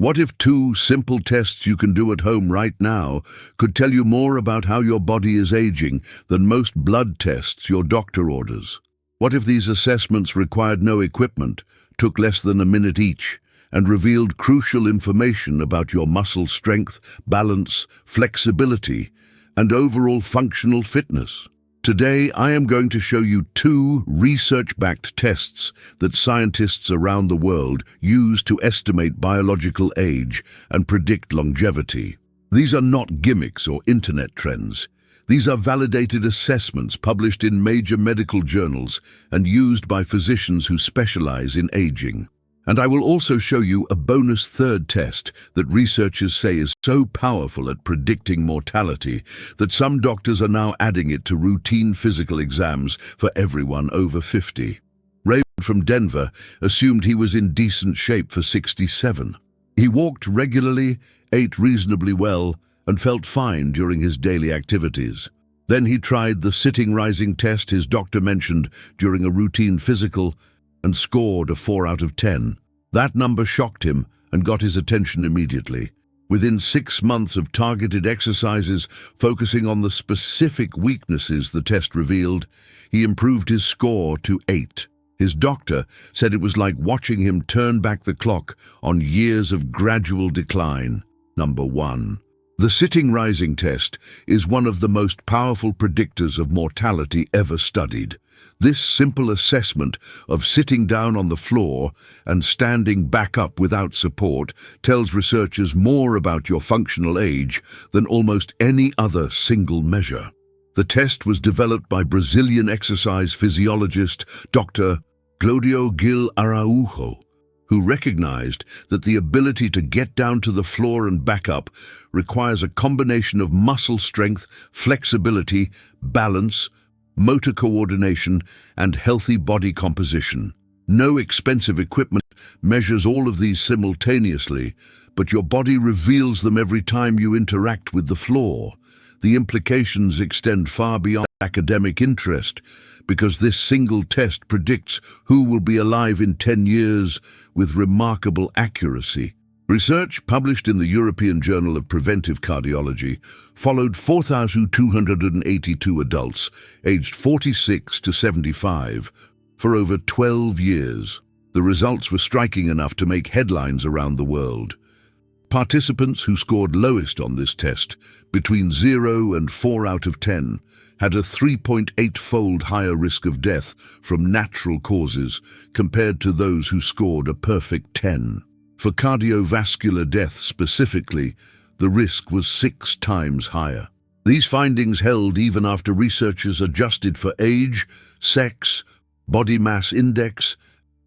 What if two simple tests you can do at home right now could tell you more about how your body is aging than most blood tests your doctor orders? What if these assessments required no equipment, took less than a minute each, and revealed crucial information about your muscle strength, balance, flexibility, and overall functional fitness? Today, I am going to show you two research-backed tests that scientists around the world use to estimate biological age and predict longevity. These are not gimmicks or internet trends. These are validated assessments published in major medical journals and used by physicians who specialize in aging. And I will also show you a bonus third test that researchers say is so powerful at predicting mortality that some doctors are now adding it to routine physical exams for everyone over 50. Raymond from Denver assumed he was in decent shape for 67. He walked regularly, ate reasonably well, and felt fine during his daily activities. Then he tried the sitting-rising test his doctor mentioned during a routine physical and scored a 4 out of 10. That number shocked him and got his attention immediately. Within 6 months of targeted exercises focusing on the specific weaknesses the test revealed, he improved his score to 8. His doctor said it was like watching him turn back the clock on years of gradual decline. Number 1. The sitting-rising test is one of the most powerful predictors of mortality ever studied. This simple assessment of sitting down on the floor and standing back up without support tells researchers more about your functional age than almost any other single measure. The test was developed by Brazilian exercise physiologist Dr. Claudio Araújo, who recognized that the ability to get down to the floor and back up requires a combination of muscle strength, flexibility, balance, motor coordination, and healthy body composition. No expensive equipment measures all of these simultaneously, but your body reveals them every time you interact with the floor. The implications extend far beyond academic interest, because this single test predicts who will be alive in 10 years with remarkable accuracy. Research published in the European Journal of Preventive Cardiology followed 4,282 adults aged 46 to 75 for over 12 years. The results were striking enough to make headlines around the world. Participants who scored lowest on this test, between 0 and 4 out of 10, had a 3.8-fold higher risk of death from natural causes compared to those who scored a perfect 10. For cardiovascular death specifically, the risk was 6 times higher. These findings held even after researchers adjusted for age, sex, body mass index,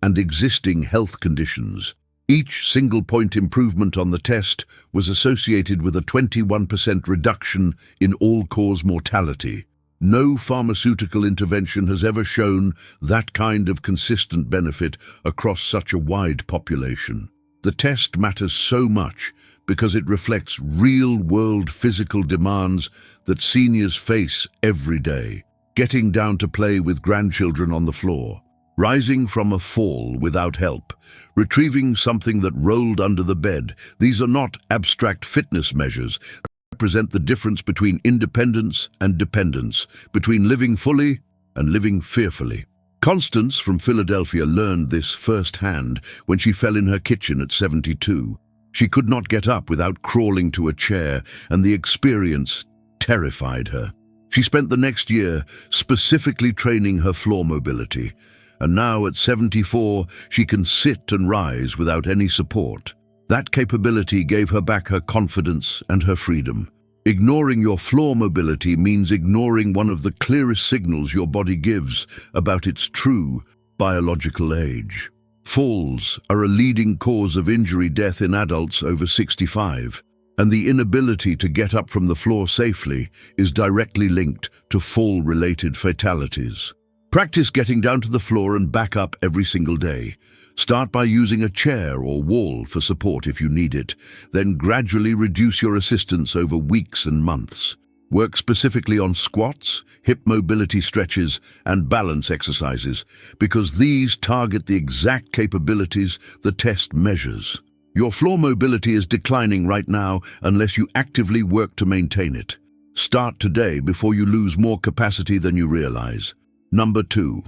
and existing health conditions. Each single-point improvement on the test was associated with a 21% reduction in all-cause mortality. No pharmaceutical intervention has ever shown that kind of consistent benefit across such a wide population. The test matters so much because it reflects real-world physical demands that seniors face every day. Getting down to play with grandchildren on the floor, rising from a fall without help, retrieving something that rolled under the bed. These are not abstract fitness measures. They represent the difference between independence and dependence, between living fully and living fearfully. Constance from Philadelphia learned this firsthand when she fell in her kitchen at 72. She could not get up without crawling to a chair, and the experience terrified her. She spent the next year specifically training her floor mobility, and now at 74, she can sit and rise without any support. That capability gave her back her confidence and her freedom. Ignoring your floor mobility means ignoring one of the clearest signals your body gives about its true biological age. Falls are a leading cause of injury death in adults over 65, and the inability to get up from the floor safely is directly linked to fall-related fatalities. Practice getting down to the floor and back up every single day. Start by using a chair or wall for support if you need it, then gradually reduce your assistance over weeks and months. Work specifically on squats, hip mobility stretches, and balance exercises, because these target the exact capabilities the test measures. Your floor mobility is declining right now unless you actively work to maintain it. Start today before you lose more capacity than you realize. Number 2.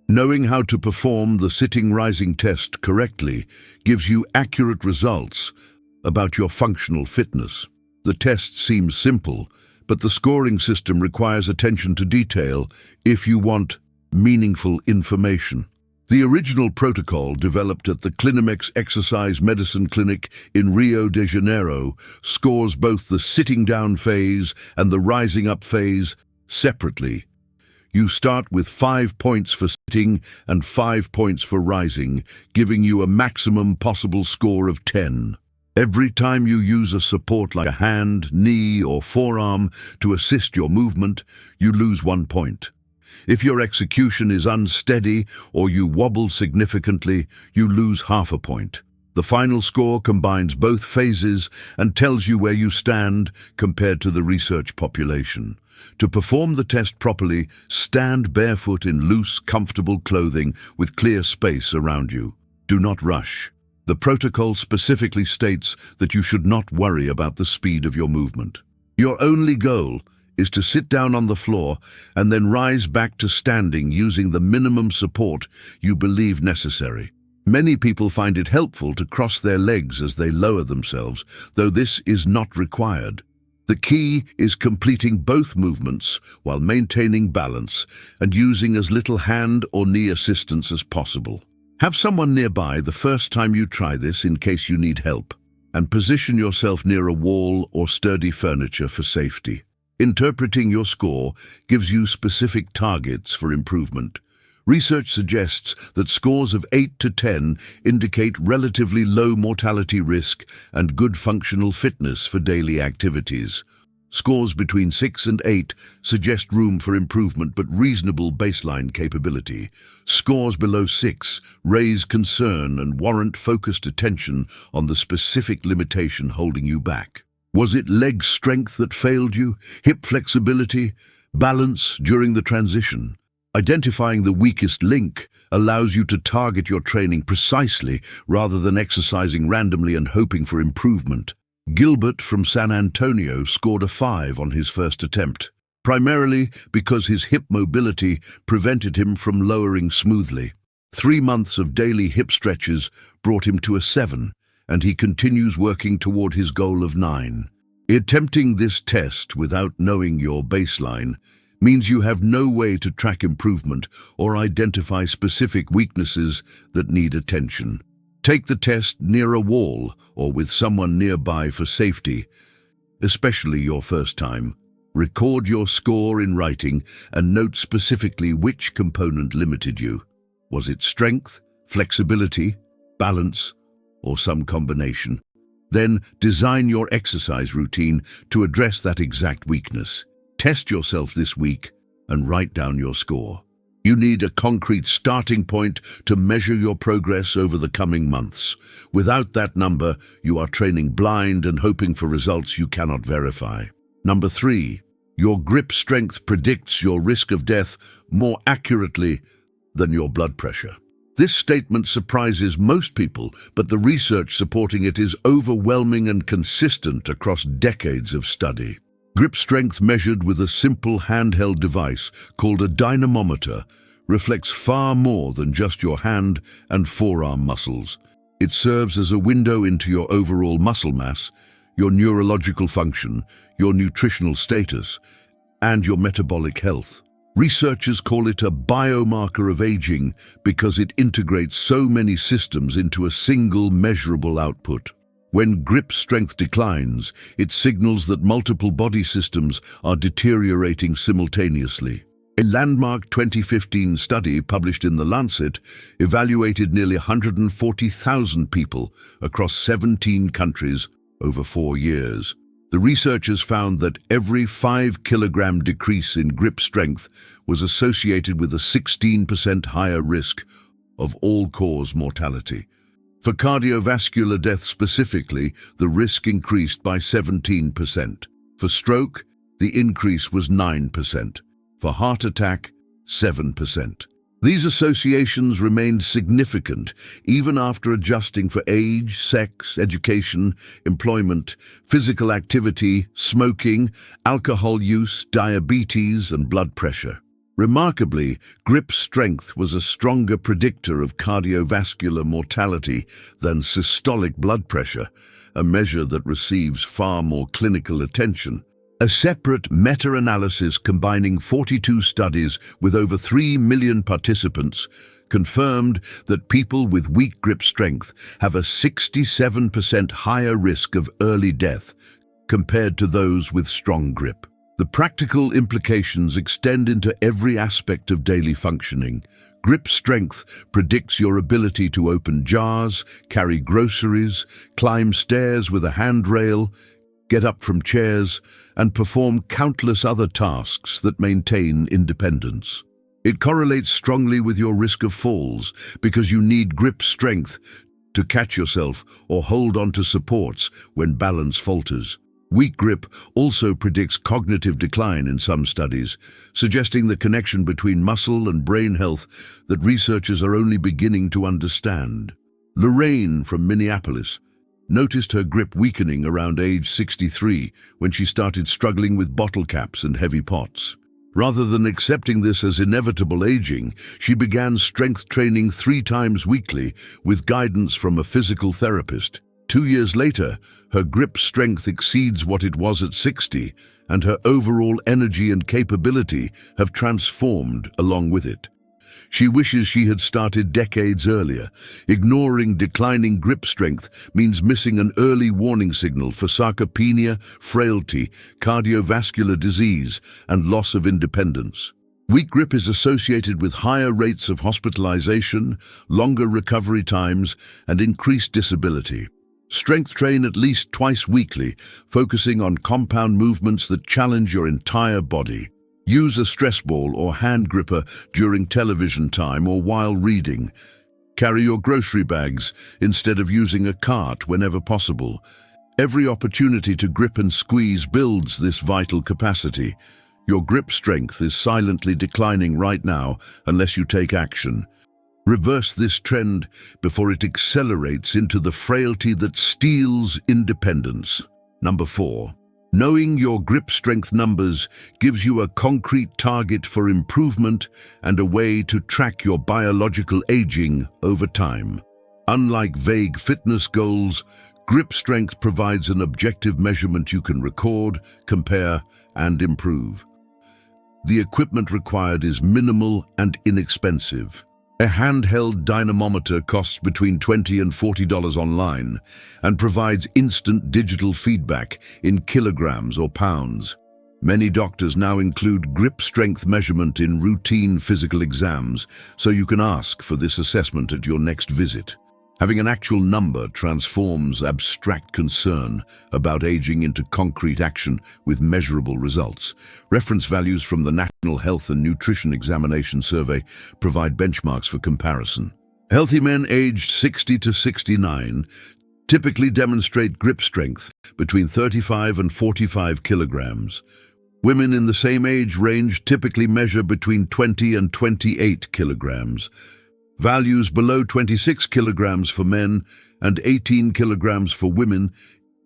Knowing how to perform the sitting-rising test correctly gives you accurate results about your functional fitness. The test seems simple, but the scoring system requires attention to detail if you want meaningful information. The original protocol, developed at the CLINIMEX Exercise Medicine Clinic in Rio de Janeiro, scores both the sitting down phase and the rising up phase separately. You start with 5 points for sitting and 5 points for rising, giving you a maximum possible score of 10. Every time you use a support like a hand, knee, or forearm to assist your movement, you lose 1 point. If your execution is unsteady or you wobble significantly, you lose half a point. The final score combines both phases and tells you where you stand compared to the research population. To perform the test properly, stand barefoot in loose, comfortable clothing with clear space around you. Do not rush. The protocol specifically states that you should not worry about the speed of your movement. Your only goal is to sit down on the floor and then rise back to standing using the minimum support you believe necessary. Many people find it helpful to cross their legs as they lower themselves, though this is not required. The key is completing both movements while maintaining balance and using as little hand or knee assistance as possible. Have someone nearby the first time you try this in case you need help, and position yourself near a wall or sturdy furniture for safety. Interpreting your score gives you specific targets for improvement. Research suggests that scores of 8 to 10 indicate relatively low mortality risk and good functional fitness for daily activities. Scores between 6 and 8 suggest room for improvement but reasonable baseline capability. Scores below 6 raise concern and warrant focused attention on the specific limitation holding you back. Was it leg strength that failed you, hip flexibility, balance during the transition? Identifying the weakest link allows you to target your training precisely rather than exercising randomly and hoping for improvement. Gilbert from San Antonio scored a 5 on his first attempt, primarily because his hip mobility prevented him from lowering smoothly. 3 months of daily hip stretches brought him to a 7, and he continues working toward his goal of 9. Attempting this test without knowing your baseline means you have no way to track improvement or identify specific weaknesses that need attention. Take the test near a wall or with someone nearby for safety, especially your first time. Record your score in writing and note specifically which component limited you. Was it strength, flexibility, balance, or some combination? Then design your exercise routine to address that exact weakness. Test yourself this week and write down your score. You need a concrete starting point to measure your progress over the coming months. Without that number, you are training blind and hoping for results you cannot verify. Number 3, your grip strength predicts your risk of death more accurately than your blood pressure. This statement surprises most people, but the research supporting it is overwhelming and consistent across decades of study. Grip strength measured with a simple handheld device called a dynamometer reflects far more than just your hand and forearm muscles. It serves as a window into your overall muscle mass, your neurological function, your nutritional status, and your metabolic health. Researchers call it a biomarker of aging because it integrates so many systems into a single measurable output. When grip strength declines, it signals that multiple body systems are deteriorating simultaneously. A landmark 2015 study published in the Lancet evaluated nearly 140,000 people across 17 countries over 4 years. The researchers found that every 5-kilogram decrease in grip strength was associated with a 16% higher risk of all-cause mortality. For cardiovascular death specifically, the risk increased by 17%. For stroke, the increase was 9%. For heart attack, 7%. These associations remained significant even after adjusting for age, sex, education, employment, physical activity, smoking, alcohol use, diabetes, and blood pressure. Remarkably, grip strength was a stronger predictor of cardiovascular mortality than systolic blood pressure, a measure that receives far more clinical attention. A separate meta-analysis combining 42 studies with over 3 million participants confirmed that people with weak grip strength have a 67% higher risk of early death compared to those with strong grip. The practical implications extend into every aspect of daily functioning. Grip strength predicts your ability to open jars, carry groceries, climb stairs with a handrail, get up from chairs, and perform countless other tasks that maintain independence. It correlates strongly with your risk of falls because you need grip strength to catch yourself or hold onto supports when balance falters. Weak grip also predicts cognitive decline in some studies, suggesting the connection between muscle and brain health that researchers are only beginning to understand. Lorraine from Minneapolis noticed her grip weakening around age 63 when she started struggling with bottle caps and heavy pots. Rather than accepting this as inevitable aging, she began strength training 3 times weekly with guidance from a physical therapist. 2 years later, her grip strength exceeds what it was at 60, and her overall energy and capability have transformed along with it. She wishes she had started decades earlier. Ignoring declining grip strength means missing an early warning signal for sarcopenia, frailty, cardiovascular disease, and loss of independence. Weak grip is associated with higher rates of hospitalization, longer recovery times, and increased disability. Strength train at least twice weekly, focusing on compound movements that challenge your entire body. Use a stress ball or hand gripper during television time or while reading. Carry your grocery bags instead of using a cart whenever possible. Every opportunity to grip and squeeze builds this vital capacity. Your grip strength is silently declining right now unless you take action. Reverse this trend before it accelerates into the frailty that steals independence. Number 4. Knowing your grip strength numbers gives you a concrete target for improvement and a way to track your biological aging over time. Unlike vague fitness goals, grip strength provides an objective measurement you can record, compare, and improve. The equipment required is minimal and inexpensive. A handheld dynamometer costs between $20 and $40 online and provides instant digital feedback in kilograms or pounds. Many doctors now include grip strength measurement in routine physical exams, so you can ask for this assessment at your next visit. Having an actual number transforms abstract concern about aging into concrete action with measurable results. Reference values from the National Health and Nutrition Examination Survey provide benchmarks for comparison. Healthy men aged 60 to 69 typically demonstrate grip strength between 35 and 45 kilograms. Women in the same age range typically measure between 20 and 28 kilograms. Values below 26 kilograms for men and 18 kilograms for women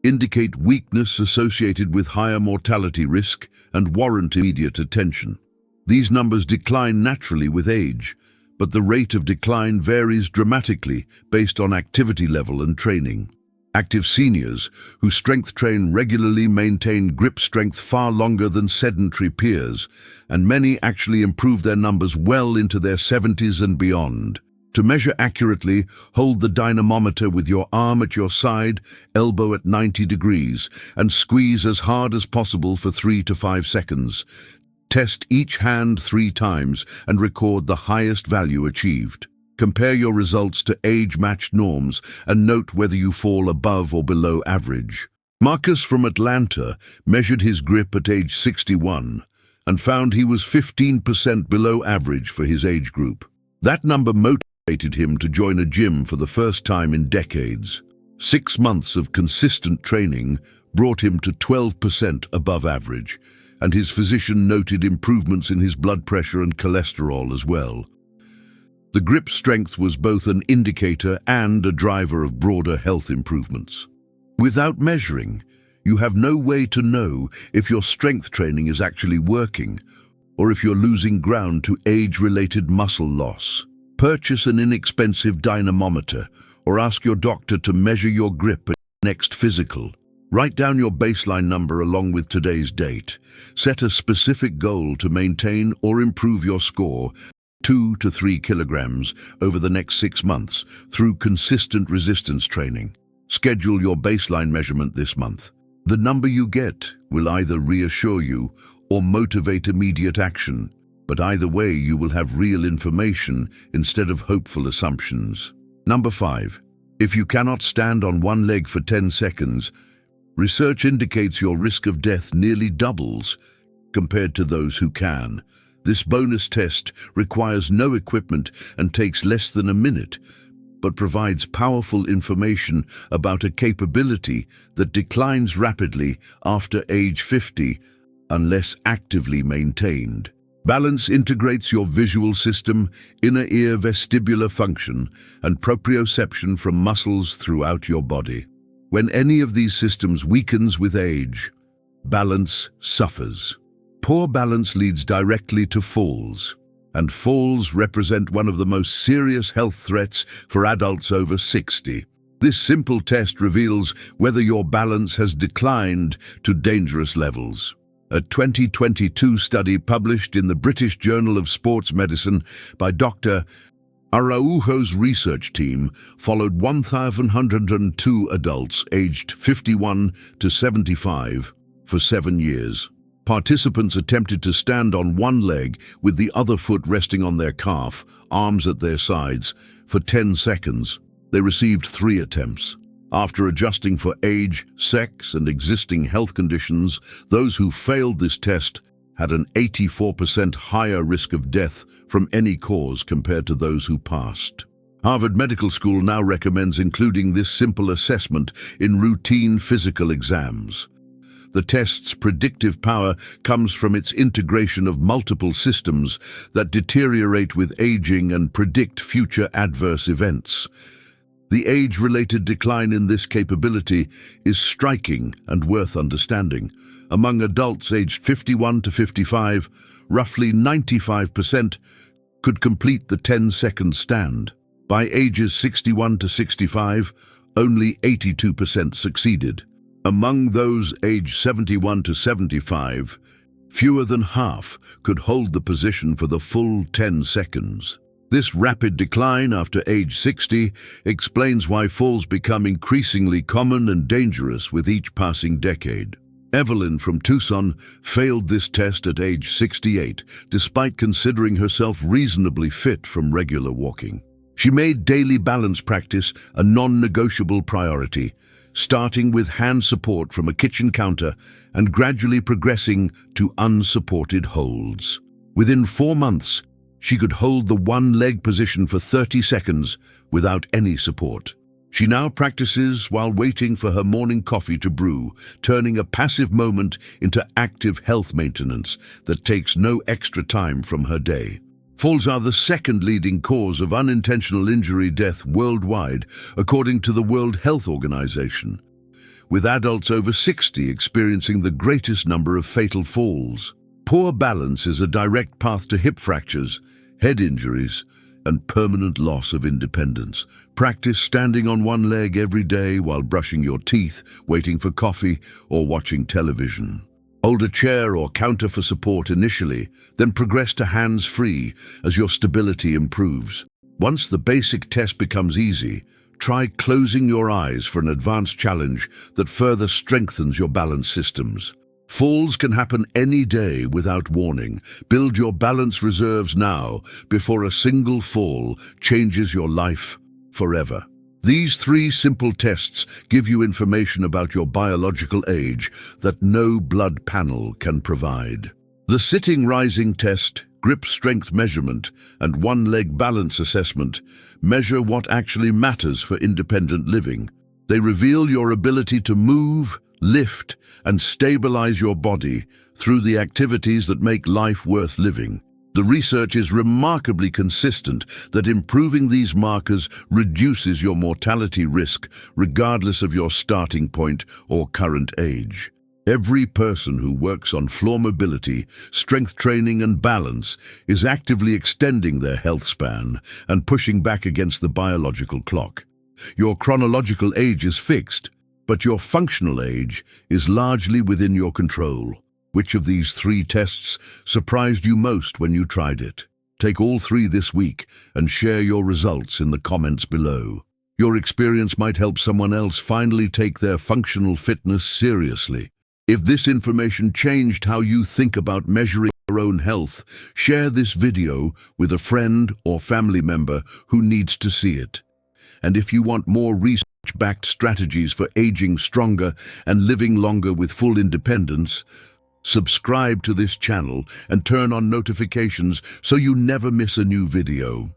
indicate weakness associated with higher mortality risk and warrant immediate attention. These numbers decline naturally with age, but the rate of decline varies dramatically based on activity level and training. Active seniors who strength train regularly maintain grip strength far longer than sedentary peers, and many actually improve their numbers well into their 70s and beyond. To measure accurately, hold the dynamometer with your arm at your side, elbow at 90 degrees, and squeeze as hard as possible for 3 to 5 seconds. Test each hand 3 times and record the highest value achieved. Compare your results to age-matched norms and note whether you fall above or below average. Marcus from Atlanta measured his grip at age 61 and found he was 15% below average for his age group. That number motivated him to join a gym for the first time in decades. 6 months of consistent training brought him to 12% above average, and his physician noted improvements in his blood pressure and cholesterol as well. The grip strength was both an indicator and a driver of broader health improvements. Without measuring, you have no way to know if your strength training is actually working or if you're losing ground to age-related muscle loss. Purchase an inexpensive dynamometer or ask your doctor to measure your grip at your next physical. Write down your baseline number along with today's date. Set a specific goal to maintain or improve your score 2 to 3 kilograms over the next 6 months through consistent resistance training. Schedule your baseline measurement this month. The number you get will either reassure you or motivate immediate action, but either way you will have real information instead of hopeful assumptions. Number 5. If you cannot stand on one leg for 10 seconds, research indicates your risk of death nearly doubles compared to those who can. This bonus test requires no equipment and takes less than a minute, but provides powerful information about a capability that declines rapidly after age 50 unless actively maintained. Balance integrates your visual system, inner ear vestibular function, and proprioception from muscles throughout your body. When any of these systems weakens with age, balance suffers. Poor balance leads directly to falls, and falls represent one of the most serious health threats for adults over 60. This simple test reveals whether your balance has declined to dangerous levels. A 2022 study published in the British Journal of Sports Medicine by Dr. Araújo's research team followed 1,102 adults aged 51 to 75 for 7 years. Participants attempted to stand on one leg with the other foot resting on their calf, arms at their sides, for 10 seconds. They received 3 attempts. After adjusting for age, sex, and existing health conditions, those who failed this test had an 84% higher risk of death from any cause compared to those who passed. Harvard Medical School now recommends including this simple assessment in routine physical exams. The test's predictive power comes from its integration of multiple systems that deteriorate with aging and predict future adverse events. The age-related decline in this capability is striking and worth understanding. Among adults aged 51 to 55, roughly 95% could complete the 10-second stand. By ages 61 to 65, only 82% succeeded. Among those aged 71 to 75, fewer than half could hold the position for the full 10 seconds. This rapid decline after age 60 explains why falls become increasingly common and dangerous with each passing decade. Evelyn from Tucson failed this test at age 68, despite considering herself reasonably fit from regular walking. She made daily balance practice a non-negotiable priority, starting with hand support from a kitchen counter and gradually progressing to unsupported holds. Within 4 months, she could hold the one-leg position for 30 seconds without any support. She now practices while waiting for her morning coffee to brew, turning a passive moment into active health maintenance that takes no extra time from her day. Falls are the second leading cause of unintentional injury death worldwide, according to the World Health Organization, with adults over 60 experiencing the greatest number of fatal falls. Poor balance is a direct path to hip fractures, head injuries, and permanent loss of independence. Practice standing on one leg every day while brushing your teeth, waiting for coffee, or watching television. Hold a chair or counter for support initially, then progress to hands-free as your stability improves. Once the basic test becomes easy, try closing your eyes for an advanced challenge that further strengthens your balance systems. Falls can happen any day without warning. Build your balance reserves now before a single fall changes your life forever. These 3 simple tests give you information about your biological age that no blood panel can provide. The sitting-rising test, grip strength measurement, and one-leg balance assessment measure what actually matters for independent living. They reveal your ability to move, lift, and stabilize your body through the activities that make life worth living. The research is remarkably consistent that improving these markers reduces your mortality risk regardless of your starting point or current age. Every person who works on floor mobility, strength training and balance is actively extending their health span and pushing back against the biological clock. Your chronological age is fixed, but your functional age is largely within your control. Which of these 3 tests surprised you most when you tried it? Take all 3 this week and share your results in the comments below. Your experience might help someone else finally take their functional fitness seriously. If this information changed how you think about measuring your own health, share this video with a friend or family member who needs to see it. And if you want more research-backed strategies for aging stronger and living longer with full independence, subscribe to this channel and turn on notifications so you never miss a new video.